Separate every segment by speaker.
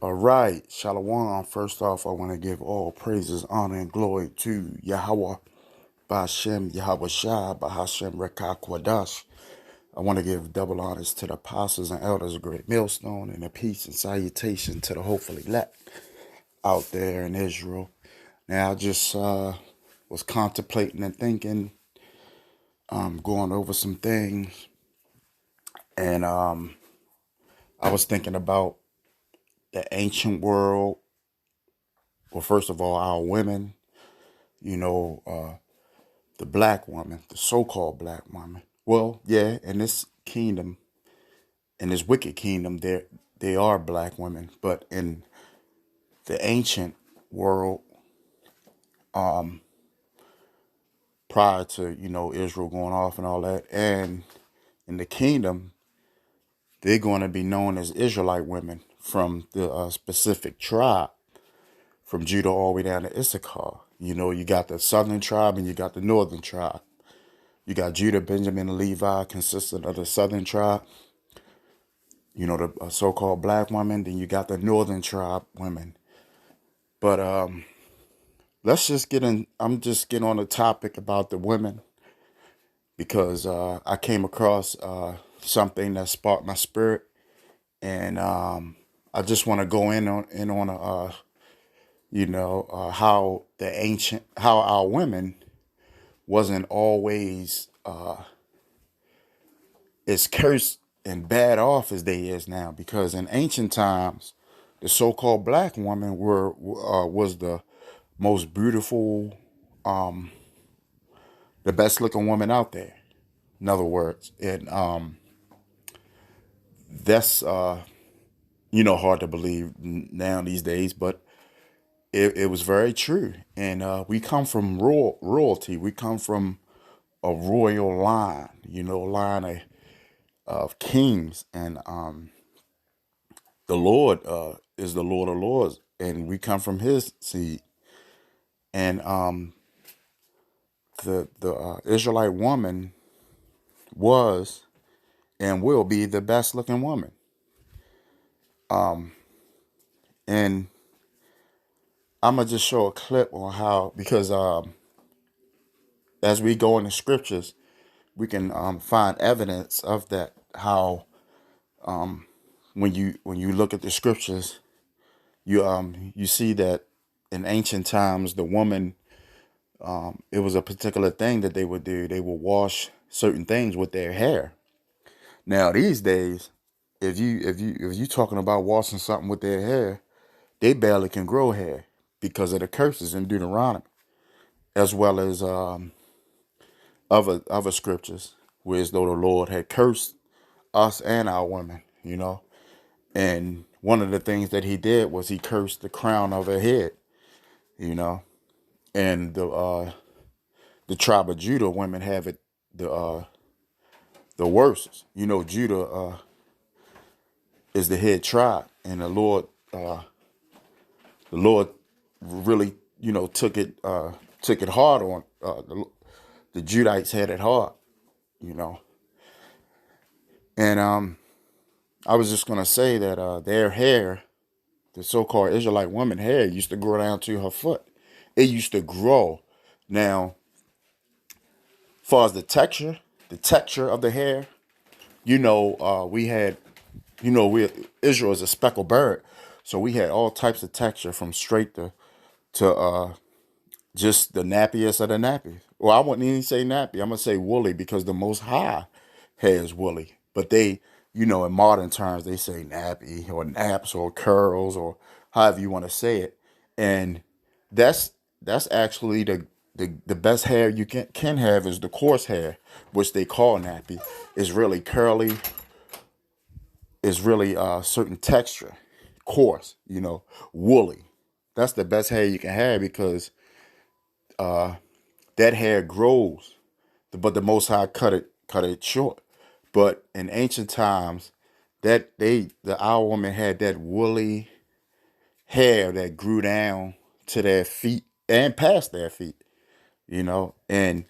Speaker 1: All right, Shalom. First off, I want to give all praises, honor, and glory to Yahawah, Ba'Shem, Yahawashi, Bahashem, Rekah Kwadash. I want to give double honors to the apostles and elders of Great Millstone, and a peace and salutation to the hopefully elect out there in Israel. Now, I just was contemplating and thinking, going over some things, and I was thinking about the ancient world. Well, first of all, our women, you know, the black woman, the so-called black woman. Well, yeah, in this kingdom, in this wicked kingdom, they are black women, but in the ancient world, prior to Israel going off and all that, and in the kingdom, they're going to be known as Israelite women from the specific tribe, from Judah all the way down to Issachar. You know, you got the southern tribe and you got the northern tribe. You got Judah Benjimin Levi, consistent of the southern tribe. You know, the so-called black women. Then you got the northern tribe women. But let's just get in. I'm just getting on the topic about the women because I came across something that sparked my spirit, and I just want to go in on how our women wasn't always as cursed and bad off as they is now. Because in ancient times, the so-called black woman was the most beautiful, the best looking woman out there. In other words, and that's hard to believe now these days, but it was very true. And we come from royalty. We come from a royal line, line of kings, and the Lord is the Lord of Lords, and we come from His seed. And the Israelite woman was and will be the best looking woman. And I'm gonna just show a clip on how, because as we go in the scriptures, we can find evidence of that. How when you look at the scriptures, you see that in ancient times the woman, it was a particular thing that they would do. They would wash certain things with their hair. Now these days, if you talking about washing something with their hair, they barely can grow hair because of the curses in Deuteronomy, as well as other scriptures, where as though the Lord had cursed us and our women, And one of the things that He did was He cursed the crown of her head, you know. And the tribe of Judah women have it the worst. Judah is the head tribe, and the Lord really took it hard on the Judites had it hard, you know. And I was just gonna say that their hair, the so-called Israelite woman hair, used to grow down to her foot. It used to grow. Now, as far as the texture of the hair, we had, we Israel is a speckled bird, so we had all types of texture from straight to just the nappiest of the nappies. Well, I wouldn't even say nappy. I'm gonna say woolly, because the Most High hair is woolly. But they, in modern terms, they say nappy or naps or curls or however you want to say it. And that's actually the best hair you can have is the coarse hair, which they call nappy. Is really curly. Is really certain texture, coarse. Woolly. That's the best hair you can have, because that hair grows, but the Most High cut it short. But in ancient times, our women had that woolly hair that grew down to their feet and past their feet, and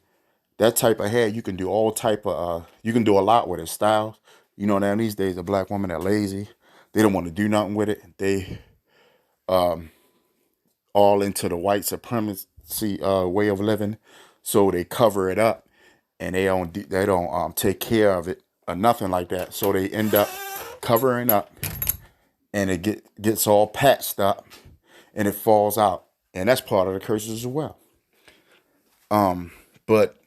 Speaker 1: that type of hair you can do all type of you can do a lot with it, styles. Now these days the black women are lazy. They don't want to do nothing with it. all into the white supremacy way of living, so they cover it up, and they don't take care of it or nothing like that. So they end up covering up, and it gets all patched up, and it falls out, and that's part of the curses as well. But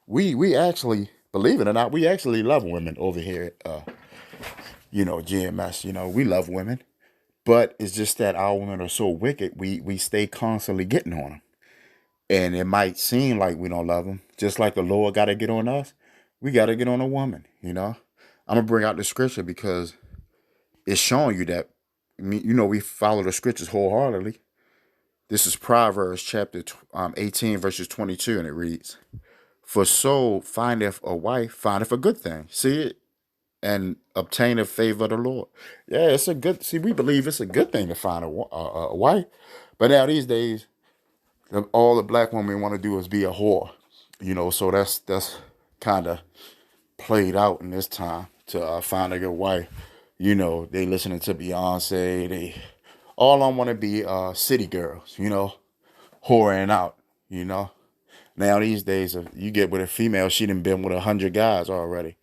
Speaker 1: we actually, believe it or not, we actually love women over here at GMS. We love women, but it's just that our women are so wicked. We stay constantly getting on them, and it might seem like we don't love them. Just like the Lord got to get on us, we got to get on a woman. I'm gonna bring out the scripture because it's showing you that we follow the scriptures wholeheartedly. This is Proverbs chapter 18 verses 22, and it reads, "For so findeth a wife findeth a good thing." See it? And obtain the favor of the Lord. Yeah, it's a good. See, we believe it's a good thing to find a wife, but now these days, all the black women want to do is be a whore. So that's kind of played out in this time to find a good wife. They listening to Beyonce. They all on want to be city girls. Whoring out. Now these days, if you get with a female, she done been with 100 guys already.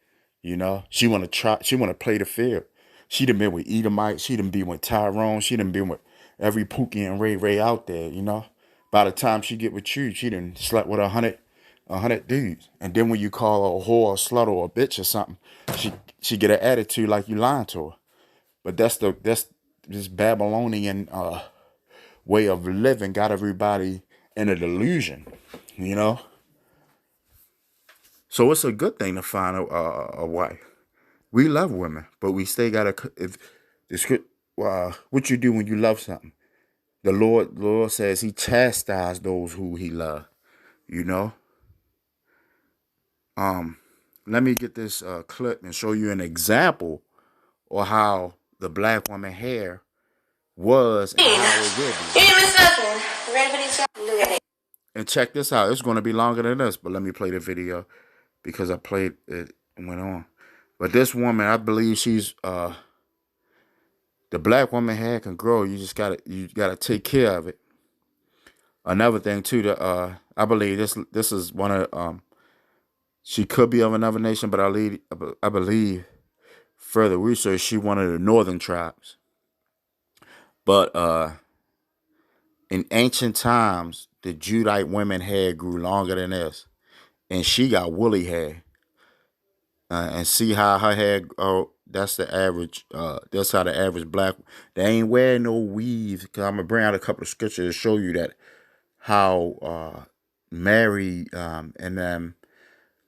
Speaker 1: She want to try. She want to play the field. She done been with Edomite. She done been with Tyrone. She done been with every Pookie and Ray out there. By the time she get with you, she done slept with 100 dudes. And then when you call her a whore, a slut, or a bitch or something, she get an attitude like you lying to her. But that's this Babylonian way of living got everybody in a delusion. So it's a good thing to find a wife. We love women, but we still gotta. If the script, what you do when you love something, the Lord says He chastises those who He loves. Let me get this clip and show you an example of how the black woman hair was and how it will be.
Speaker 2: You didn't miss nothing. Ready for these? Look at it.
Speaker 1: And check this out. It's going to be longer than this, but let me play the video because I played it and went on. But this woman, I believe she's the black woman hair can grow. You just gotta take care of it. Another thing too, I believe this is one of she could be of another nation, but I believe further research she one of the northern tribes. But in ancient times, the Judite women hair grew longer than this, and she got woolly hair. And see how her hair, that's the average, that's how the average black, they ain't wearing no weave. Cause I'm gonna bring out a couple of scriptures to show you that how Mary and them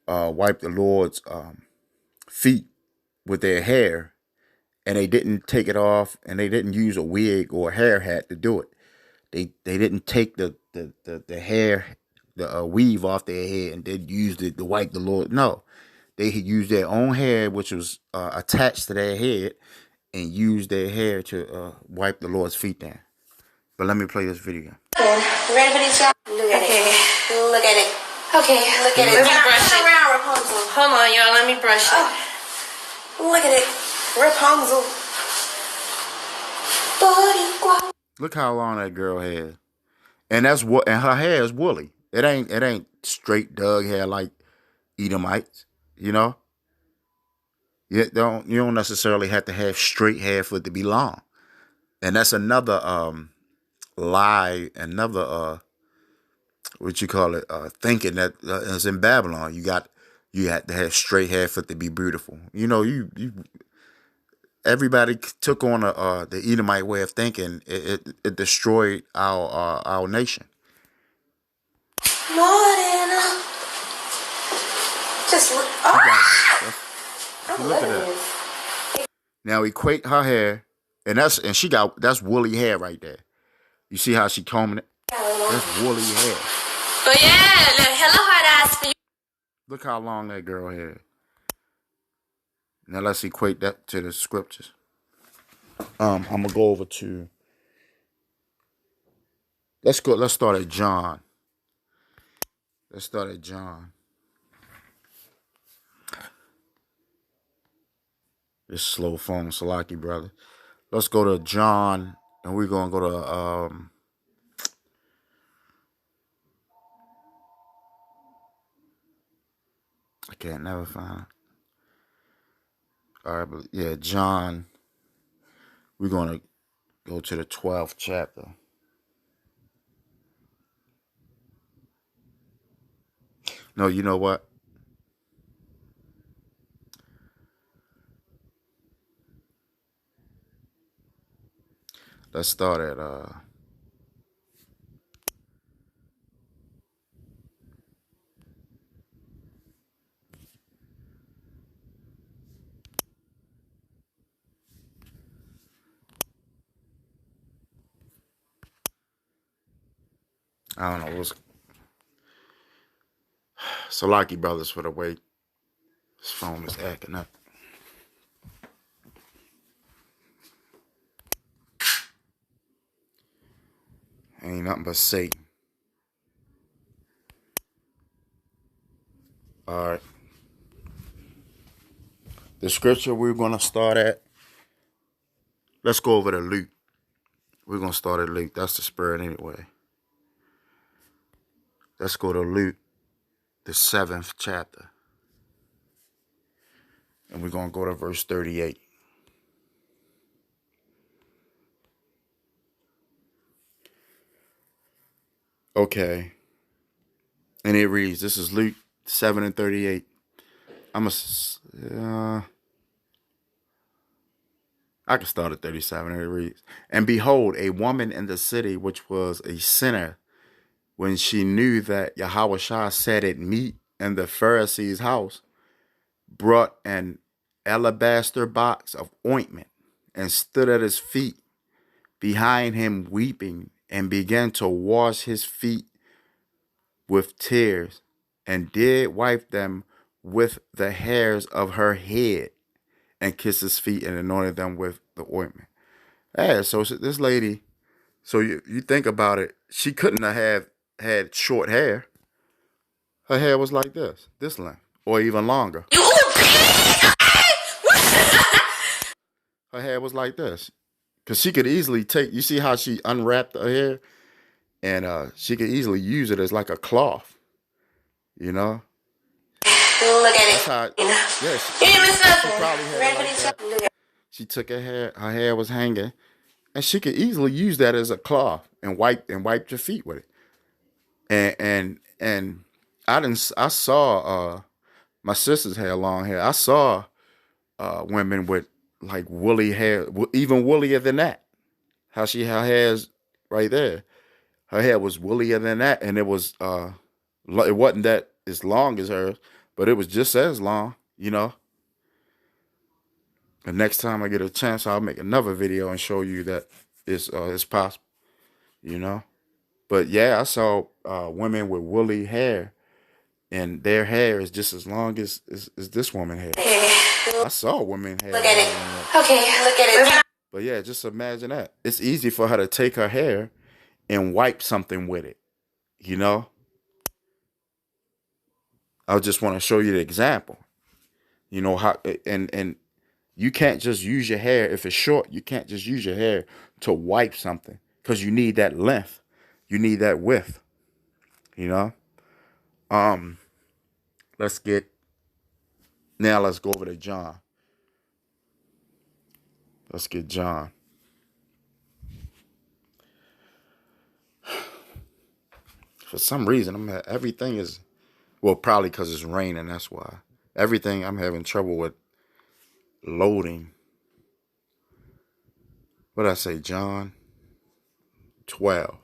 Speaker 1: wiped the Lord's feet with their hair, and they didn't take it off, and they didn't use a wig or a hair hat to do it. They didn't take the hair, the weave off their head, and then used it to wipe the Lord. No. They had used their own hair, which was attached to their head, and used their hair to wipe the Lord's feet down. But let me play this video.
Speaker 2: Ready for these? Look at it. Look at it. Okay, look at it. Let me brush it. Around, Rapunzel. Hold on, y'all. Let me brush it. Look at it. Rapunzel.
Speaker 1: Look how long that girl has. And and her hair is woolly. It ain't straight Doug hair like Edomites. You don't necessarily have to have straight hair for it to be long. And that's another lie, another what you call it, thinking that is in Babylon. You had to have straight hair for it to be beautiful. You everybody took on the Edomite way of thinking. It destroyed our nation.
Speaker 2: More than just look.
Speaker 1: Look at that. Now equate her hair, and that's woolly hair right there. You see how she combing it? That's woolly hair.
Speaker 2: But yeah, hello hard ass for you.
Speaker 1: Look how long that girl had. Now let's equate that to the scriptures. I'm gonna go over to. Let's start at John. Let's start at John. This slow phone, Salaki brother. Let's go to John And we're gonna go to I can't never find it. All right, but yeah, John. We're gonna go to the 12th chapter. No, you know what? Let's start at I don't know. What's Salaki Brothers for the wait. His phone is acting up. Ain't nothing but Satan. All right. The scripture we're gonna start at. Let's go over to Luke. We're gonna start at Luke. That's the spirit anyway. Let's go to Luke, the 7th chapter. And we're gonna go to verse 38. Okay. And it reads, this is Luke 7 and 38. I can start at 37. And it reads, and behold, a woman in the city which was a sinner, when she knew that Yahawashi sat at meat in the Pharisee's house, brought an alabaster box of ointment and stood at his feet behind him weeping, and began to wash his feet with tears, and did wipe them with the hairs of her head, and kissed his feet and anointed them with the ointment. Yeah, so this lady, so you think about it, she couldn't have had short hair. Her hair was like this length, or even longer. Her hair was like this. Because she could easily take, you see how she unwrapped her hair? And she could easily use it as like a cloth, you know?
Speaker 2: Look at it.
Speaker 1: That's how, yeah,
Speaker 2: You didn't miss nothing.
Speaker 1: she probably had it like that. She took her hair was hanging, and she could easily use that as a cloth and wipe your feet with it. And I saw my sisters had long hair. I saw women with like woolly hair, even woollier than that. How her hair's right there. Her hair was woollier than that, and it wasn't that as long as hers, but it was just as long, you know. The next time I get a chance, I'll make another video and show you that it's possible, you know. But yeah, I saw women with woolly hair, and their hair is just as long as this woman hair. I saw women hair.
Speaker 2: Look at it. Okay, look at it.
Speaker 1: But yeah, just imagine that. It's easy for her to take her hair and wipe something with it, you know. I just want to show you the example, you know, how and you can't just use your hair if it's short. You can't just use your hair to wipe something, because you need that length, you need that width, you know. Let's go over to John. Let's get John. For some reason, everything is, well, probably because it's raining. That's why I'm having trouble with loading. What did I say? John 12.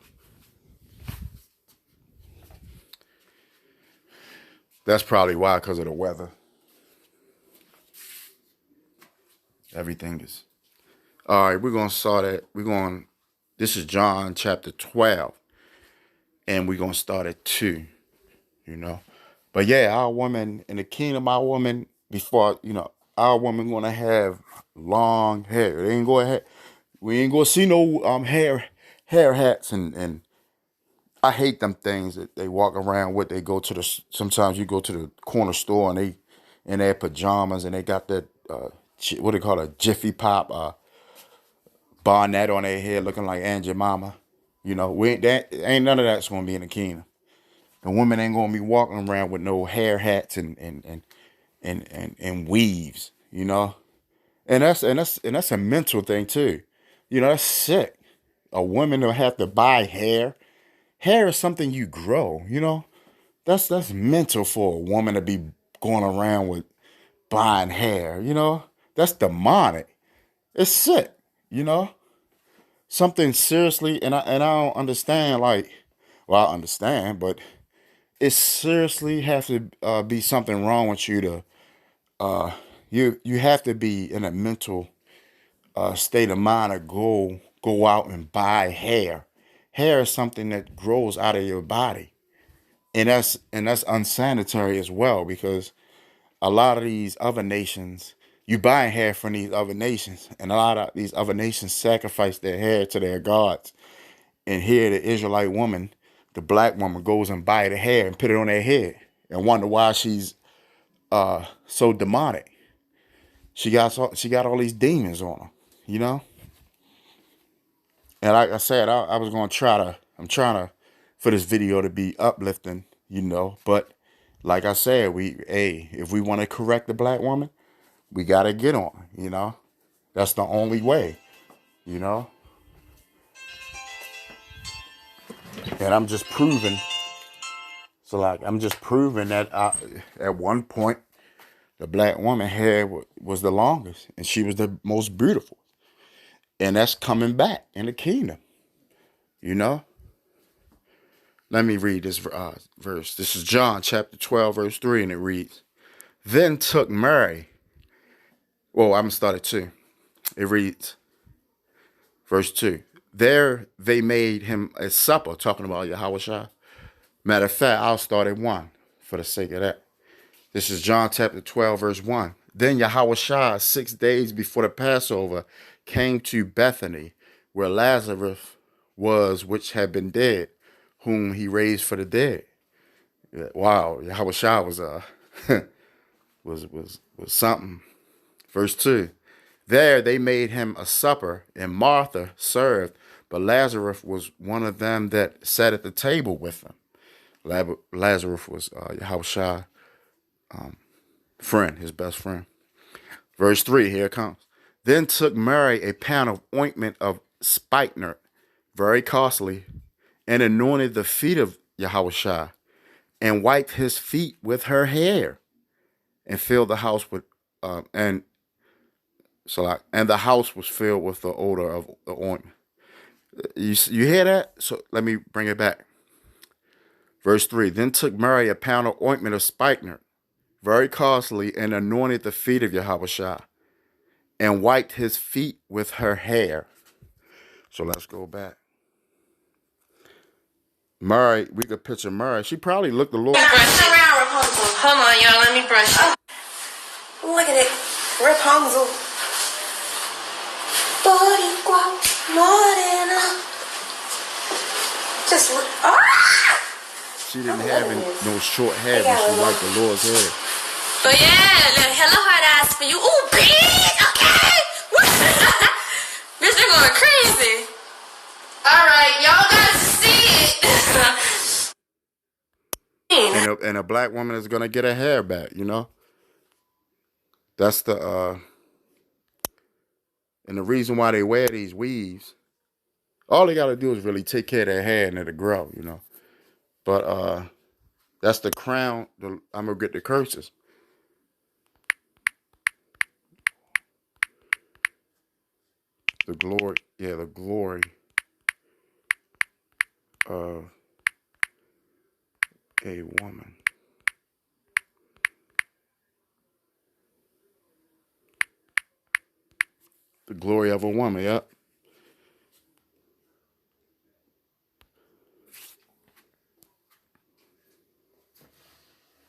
Speaker 1: That's probably why, because of the weather. Everything is. All right, we're going to start at, this is John chapter 12. And we're going to start at 2, you know. But yeah, our woman, in the kingdom, our woman, before, you know, our woman going to have long hair. We ain't going to see no hair hats. And I hate them things that they walk around with. They go to sometimes you go to the corner store and they in their pajamas and they got that, what do they call it, Jiffy Pop bonnet on their head looking like Aunt Jemima. You know, ain't none of that's gonna be in the kingdom. The women ain't gonna be walking around with no hair hats and weaves, you know. And that's a mental thing too. You know, that's sick. A woman will have to buy hair. Hair is something you grow, you know. That's mental for a woman to be going around with buying hair, you know. That's demonic. It's sick, you know. Something seriously, and I don't understand. Like, well, I understand, but it seriously has to be something wrong with you to you have to be in a mental state of mind to go out and buy hair. Hair is something that grows out of your body, and that's unsanitary as well, because a lot of these other nations, you buy hair from these other nations, and a lot of these other nations sacrifice their hair to their gods. And here, the Israelite woman, the black woman, goes and buy the hair and put it on their head, and wonder why she's so demonic. She got all these demons on her, you know. And like I said, I was gonna I'm trying to for this video to be uplifting, you know. But like I said, if we want to correct the black woman, we gotta get on, you know. That's the only way, you know. And I'm just proving. So like I'm just proving that at one point the black woman hair was the longest, and she was the most beautiful, and that's coming back in the kingdom, you know. Let me read this verse. This is John chapter 12, verse 3, and it reads, Then took Mary, well, I'm going to start at 2. It reads, verse 2, There they made him a supper, talking about Yahawashi. Matter of fact, I'll start at 1 for the sake of that. This is John chapter 12, verse 1. Then Yahawashi, 6 days before the Passover, came to Bethany, where Lazarus was, which had been dead, whom he raised for the dead. Wow, Yahawashi was something. Verse 2. There they made him a supper, and Martha served, but Lazarus was one of them that sat at the table with him. Lazarus was Yahawashi friend, his best friend. Verse 3, here it comes. Then took Mary a pound of ointment of spikenard, very costly, and anointed the feet of Yahawashi, and wiped his feet with her hair, and filled the house with and the house was filled with the odor of the ointment. You hear that? So let me bring it back. Verse 3. Then took Mary a pound of ointment of spikenard, very costly, and anointed the feet of Yahawashi, and wiped his feet with her hair. So let's go back. Mary, we could picture Mary. She probably looked a little.
Speaker 2: Hold on, y'all. Let me brush it. Look at it. Rapunzel. Just look.
Speaker 1: She didn't have no short hair when she wiped the Lord's hair.
Speaker 2: But yeah, hello hard eyes for you. Ooh, bitch, okay. Bitch, they're going crazy. Alright, y'all gotta see it.
Speaker 1: And a black woman is gonna get her hair back, you know? That's and the reason why they wear these weaves, all they gotta do is really take care of their hair and it'll grow, you know. But that's the crown. I'm gonna get the curses. The glory of a woman. The glory of a woman, yep.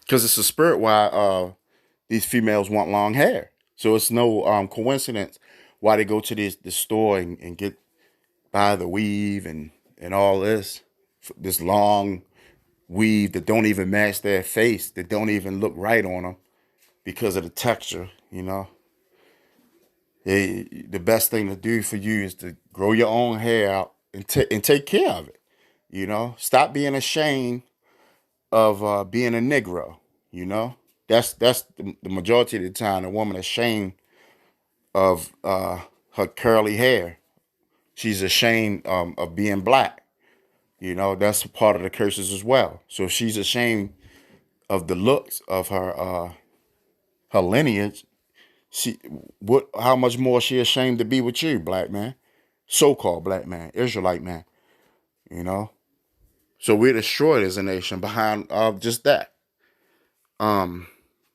Speaker 1: Because it's a spirit why these females want long hair. So it's no coincidence why they go to the store and get buy the weave and all this long weave that don't even match their face, that don't even look right on them because of the texture, you know. The best thing to do for you is to grow your own hair out and take care of it. You know, stop being ashamed of being a Negro. You know, that's the majority of the time a woman ashamed of her curly hair. She's ashamed of being black. You know, that's part of the curses as well. So if she's ashamed of the looks of her lineage, she what? How much more is she ashamed to be with you, black man, so-called black man, Israelite man? You know. So we're destroyed as a nation behind just that.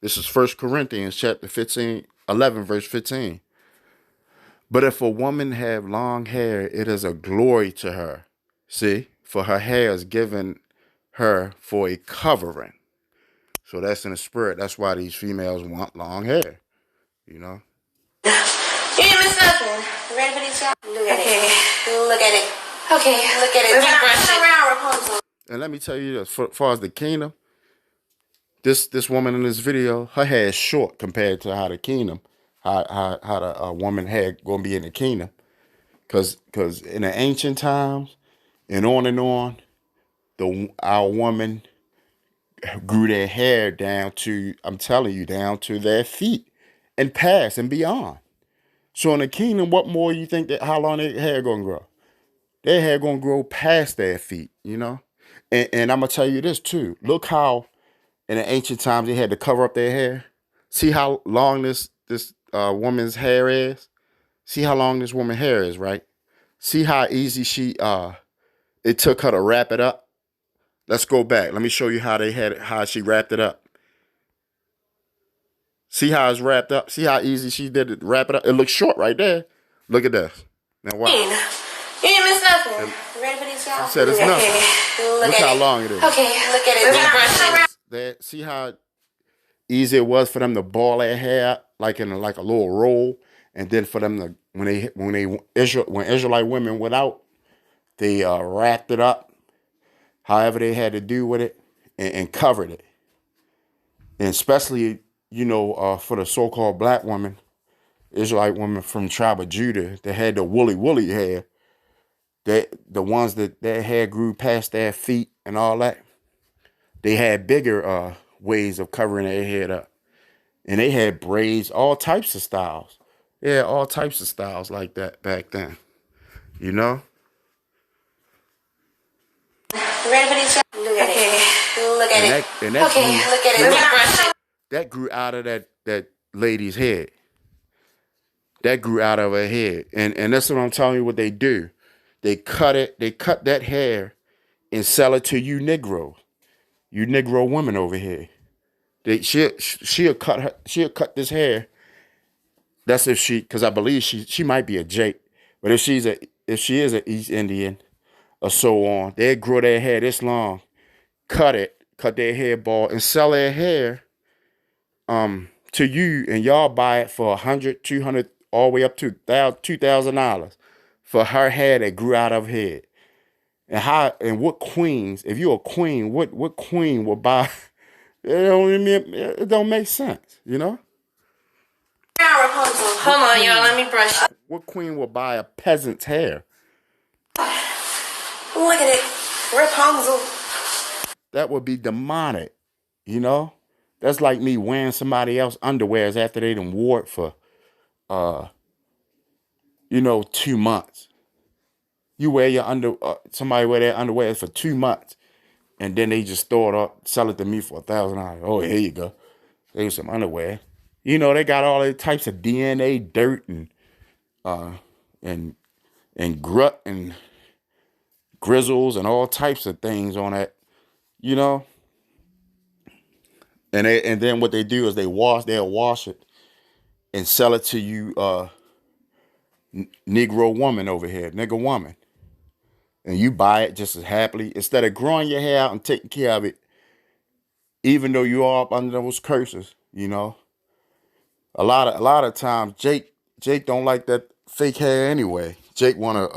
Speaker 1: This is First Corinthians chapter 15, 11, verse 15. But if a woman have long hair, it is a glory to her. See, for her hair is given her for a covering. So that's in the spirit. That's why these females want long hair. You know.
Speaker 2: You didn't miss nothing. You ready for these y'all? Look at it. Look at it. Okay, look at it. Turn around, Rapunzel.
Speaker 1: And let me tell you this: as far as the kingdom, this woman in this video, her hair is short compared to how the kingdom, how the woman hair gonna be in the kingdom, cause in the ancient times and on, our woman grew their hair down to, I'm telling you, down to their feet and past and beyond. So in the kingdom, what more you think that how long their hair gonna grow? Their hair gonna grow past their feet, you know. And I'm gonna tell you this too. Look how in the ancient times they had to cover up their hair. See how long this woman's hair is. See how long this woman's hair is, right? See how easy it took her to wrap it up. Let's go back. Let me show you how she wrapped it up. See how it's wrapped up? See how easy she did it, wrap it up? It looks short right there. Look at this. Now watch.
Speaker 2: You didn't miss nothing. You ready for these y'all?
Speaker 1: I said it's nothing. Look how long it is.
Speaker 2: Okay, look at it.
Speaker 1: See how easy it was for them to ball their hair like in a little roll, and then for them to when Israelite women went out, they wrapped it up, however they had to do with it, and covered it. And especially, for the so-called black woman, Israelite women from the tribe of Judah, that had the woolly hair, the ones that their hair grew past their feet and all that, they had bigger ways of covering their head up. And they had braids, all types of styles. Yeah, all types of styles like that back then. You know?
Speaker 2: You ready for these? Look at it. Look at it. Okay, look at it.
Speaker 1: That grew out of that lady's head. That grew out of her head. And that's what I'm telling you what they do. They cut that hair and sell it to you Negroes. You Negro women over here. She'll cut this hair. That's because I believe she might be a Jake. But if she is an East Indian or so on, they grow their hair this long, cut their hair bald, and sell their hair to you, and y'all buy it for $100, $200, all the way up to $2,000 for her hair that grew out of her head. And what queens? If you're a queen, what queen will buy? It don't make sense, you know.
Speaker 2: Hold on, y'all. Let me brush.
Speaker 1: What queen will buy a peasant's hair?
Speaker 2: Look at it, Rapunzel.
Speaker 1: That would be demonic, you know. That's like me wearing somebody else's underwears after they done wore it for, 2 months. You wear somebody wear their underwear for 2 months, and then they just throw it up, sell it to me for $1,000. Oh, here you go. There's some underwear. You know, they got all these types of DNA, dirt, and grut and grizzles and all types of things on that, you know. And then what they do is they'll wash it and sell it to you, Negro woman over here, nigger woman. And you buy it just as happily. Instead of growing your hair out and taking care of it, even though you are up under those curses, you know. A lot of times, Jake don't like that fake hair anyway. Jake want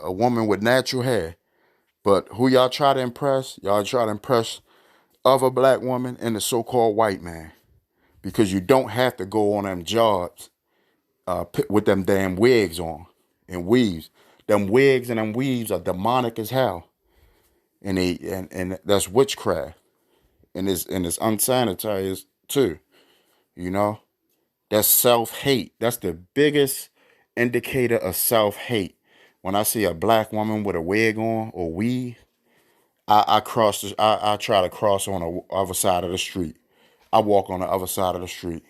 Speaker 1: a woman with natural hair. But who y'all try to impress? Y'all try to impress other black women and the so-called white man. Because you don't have to go on them jobs with them damn wigs on and weaves. Them wigs and them weaves are demonic as hell, and and that's witchcraft, and it's unsanitary too. You know, that's self-hate. That's the biggest indicator of self-hate. When I see a black woman with a wig on or weave, I try to cross on the other side of the street. I walk on the other side of the street.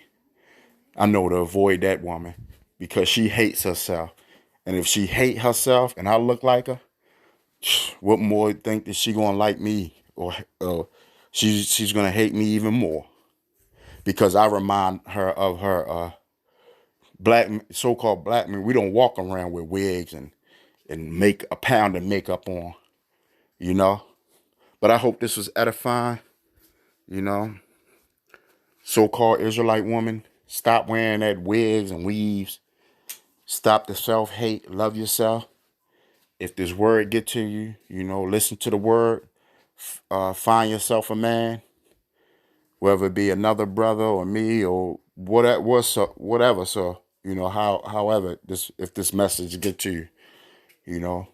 Speaker 1: I know to avoid that woman because she hates herself. And if she hate herself and I look like her, what more think that she gonna like me, or she's gonna hate me even more because I remind her of her black, so-called black men. We don't walk around with wigs and make a pound of makeup on, you know. But I hope this was edifying, you know. So-called Israelite woman, stop wearing that wigs and weaves. Stop the self-hate. Love yourself. If this word get to you, you know, listen to the word. Find yourself a man, whether it be another brother or me or whatever. So, you know, however if this message get to you, you know,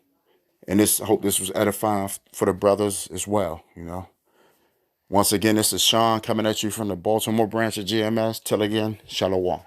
Speaker 1: and I hope this was edifying for the brothers as well, you know. Once again, this is Sean coming at you from the Baltimore branch of GMS. Till again, Shalom.